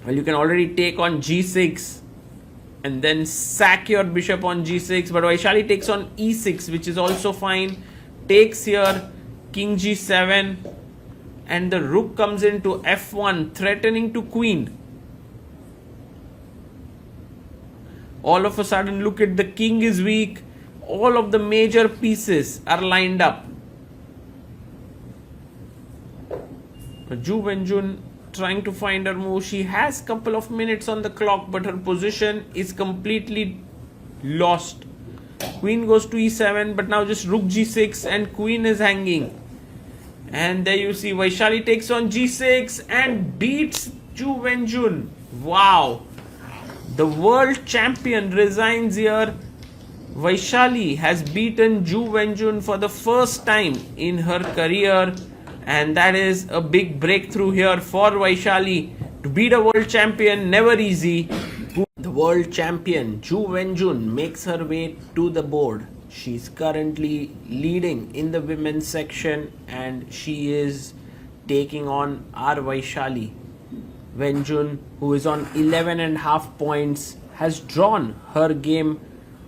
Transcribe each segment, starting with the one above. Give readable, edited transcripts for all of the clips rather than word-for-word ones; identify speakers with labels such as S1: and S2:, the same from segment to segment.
S1: Well, you can already take on g6 and then sack your bishop on g6, but Vaishali takes on e6, which is also fine. Takes here, king g7, and the rook comes into f1, threatening to queen. All of a sudden, look at the king is weak. All of the major pieces are lined up. Wenjun trying to find her move. She has couple of minutes on the clock, but her position is completely lost. Queen goes to e7, but now just rook g6 and queen is hanging. And there you see Vaishali takes on g6 and beats Wenjun. Wow. The world champion resigns here. Vaishali has beaten Wenjun for the first time in her career. And that is a big breakthrough here for Vaishali. To beat a world champion, never easy. The world champion, Wenjun, makes her way to the board. She's currently leading in the women's section and she is taking on our Vaishali. Wenjun, who is on 11.5 points, has drawn her game,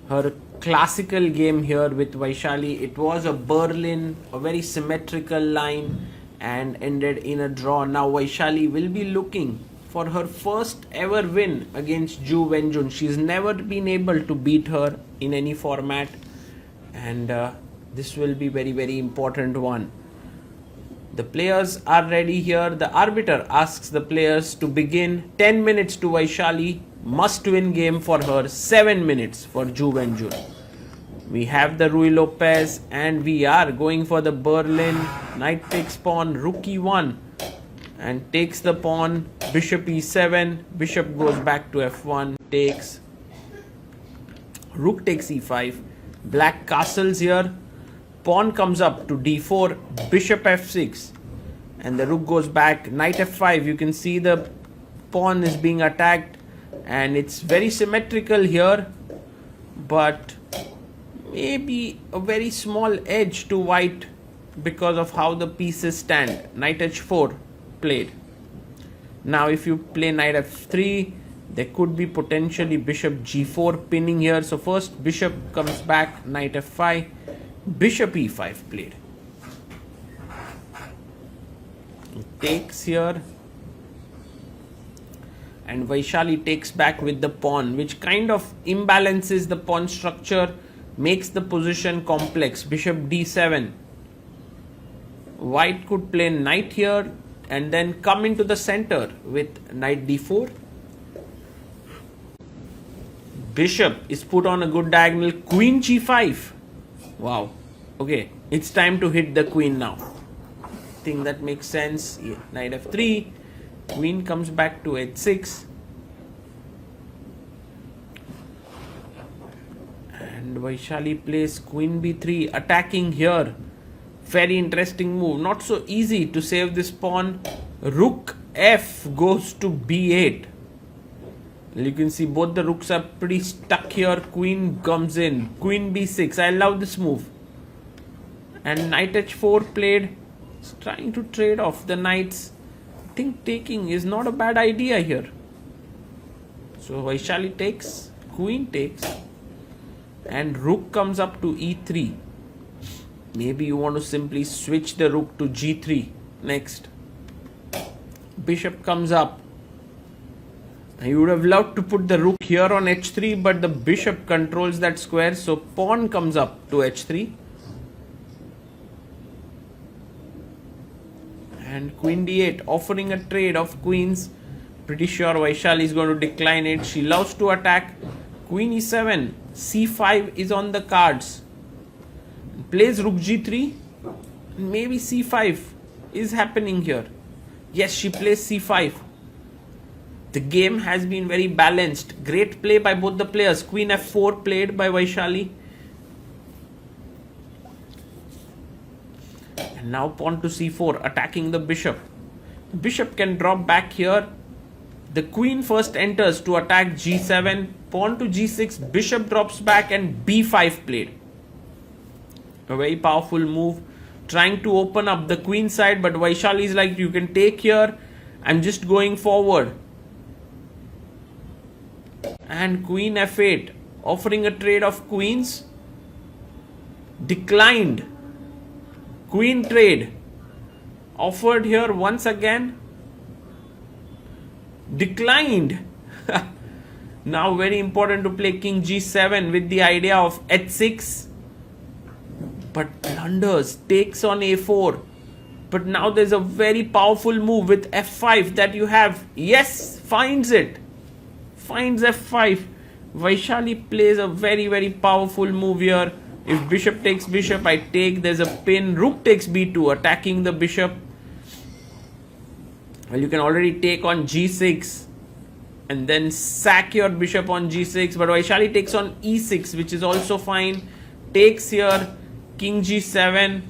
S1: her classical game here with Vaishali. It was a Berlin, a very symmetrical line and ended in a draw. Now Vaishali will be looking for her first ever win against Wenjun. She's never been able to beat her in any format and this will be very important one. The players are ready here. The arbiter asks the players to begin. 10 minutes to Vaishali. Must win game for her. 7 minutes for Wenjun. We have the Ruy Lopez and we are going for the Berlin. Knight takes pawn, rook e1 and takes the pawn, bishop e7, bishop goes back to f1, takes, rook takes e5, black castles here, pawn comes up to d4, bishop f6 and the rook goes back, knight f5. You can see the pawn is being attacked and it's very symmetrical here, but maybe a very small edge to white because of how the pieces stand. Knight h4 played. Now if you play knight f3, there could be potentially bishop g4 pinning here. So first bishop comes back, knight f5, bishop e5 played. It takes here and Vaishali takes back with the pawn, which kind of imbalances the pawn structure, makes the position complex. Bishop d7. White could play knight here and then come into the center with knight d4. Bishop is put on a good diagonal. Queen g5. Wow. Okay, it's time to hit the queen now. I think that makes sense. Yeah. Knight f3. Queen comes back to h6. And Vaishali plays queen b3, attacking here. Very interesting move. Not so easy to save this pawn. Rook f goes to b8. You can see both the rooks are pretty stuck here. Queen comes in. Queen b6. I love this move. And knight h4 played. It's trying to trade off the knights. I think taking is not a bad idea here. So Vaishali takes. Queen takes. And rook comes up to e3. Maybe you want to simply switch the rook to g3 next. Bishop comes up. You would have loved to put the rook here on h3, but the bishop controls that square, so pawn comes up to h3. And queen d8, offering a trade of queens. Pretty sure Vaishali is going to decline it. She loves to attack. Queen e7, c5 is on the cards. Plays rook g3. Maybe c5 is happening here. Yes, she plays c5. The game has been very balanced. Great play by both the players. Queen f4 played by Vaishali. And now pawn to c4, attacking the bishop. The bishop can drop back here. The queen first enters to attack g7. Pawn to g6, bishop drops back and b5 played. A very powerful move. Trying to open up the queen side, but Vaishali is like, you can take here. I'm just going forward. and queen f8, offering a trade of queens. Declined. Queen trade offered here once again. Declined. Now very important to play king g7 with the idea of h6, but blunders, takes on a4. But now there's a very powerful move with f5 that you have. Yes, finds it. Finds f5. Vaishali plays a very powerful move here. If bishop takes bishop, I take. There's a pin. Rook takes b2, attacking the bishop. Well, you can already take on g6 and then sack your bishop on g6. But Vaishali takes on e6, which is also fine. Takes here, king g7.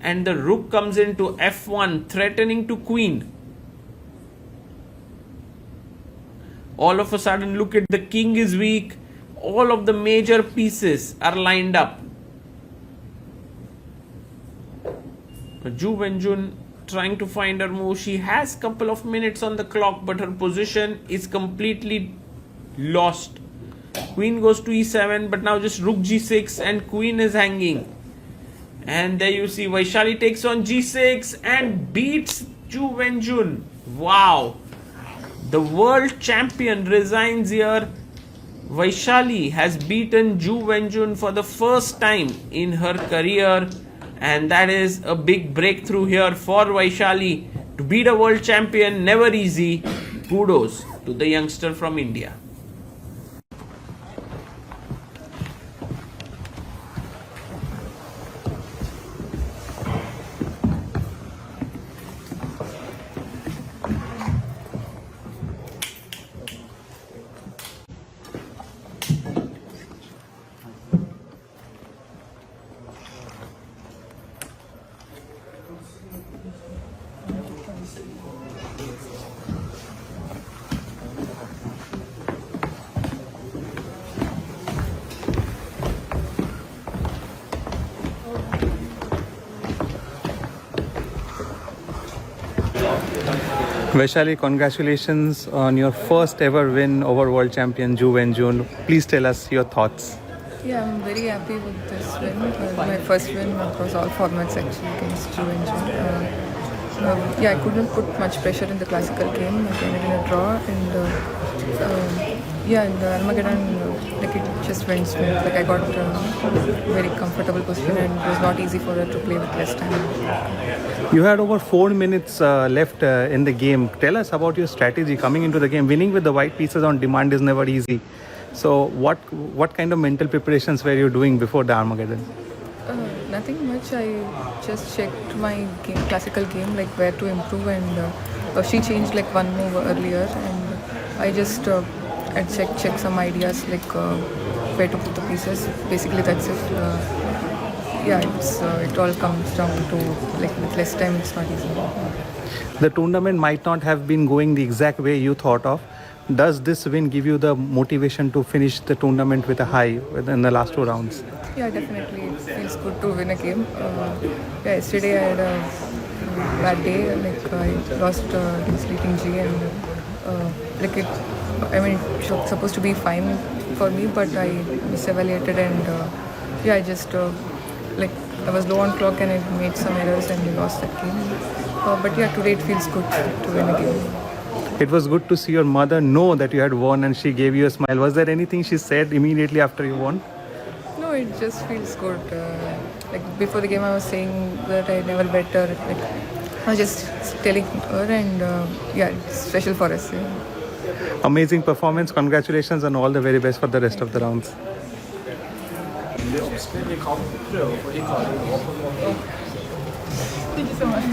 S1: And the rook comes into f1, threatening to queen. All of a sudden, look at the king is weak. All of the major pieces are lined up. Wenjun trying to find her move. She has couple of minutes on the clock, but her position is completely lost. Queen goes to e7, but now just rook g6 and queen is hanging. And there you see Vaishali takes on g6 and beats Wenjun. Wow. The world champion resigns here. Vaishali has beaten Wenjun for the first time in her career. And that is a big breakthrough here for Vaishali. To beat a world champion, never easy. Kudos to the youngster from India.
S2: Vaishali, congratulations on your first ever win over world champion Wenjun. Please tell us your thoughts.
S3: Yeah, I'm very happy with this win. My first win across all formats actually against Wenjun. Yeah, I couldn't put much pressure in the classical game. I ended in a draw, and yeah, in the Armageddon, like it just went smooth. Like I got very comfortable position, and it was not easy for her to play with less time.
S2: You had over 4 minutes left in the game. Tell us about your strategy coming into the game. Winning with the white pieces on demand is never easy. So what kind of mental preparations were you doing before the Armageddon?
S3: Nothing much. I just checked my classical game, like where to improve, and she changed like one move earlier, and I just I checked some ideas like where to put the pieces. Basically, that's it. Yeah, it all comes down to like with less time, it's not easy.
S2: The tournament might not have been going the exact way you thought of. Does this win give you the motivation to finish the tournament with a high in the last 2 rounds?
S3: Yeah, definitely. It feels good to win a game. Yeah, yesterday I had a bad day. Like I lost against King G, and like it. I mean, it was supposed to be fine for me, but I misevaluated, and yeah, I just like I was low on clock and I made some errors and we lost that game. But yeah, today it feels good to win a game.
S2: It was good to see your mother know that you had won and she gave you a smile. Was there anything she said immediately after you won?
S3: No, it just feels good. Like before the game I was saying that I never bet her. Like, I was just telling her, and yeah, it's special for us. Yeah.
S2: Amazing performance. Congratulations and all the very best for the rest of the rounds.
S3: Thank you so much.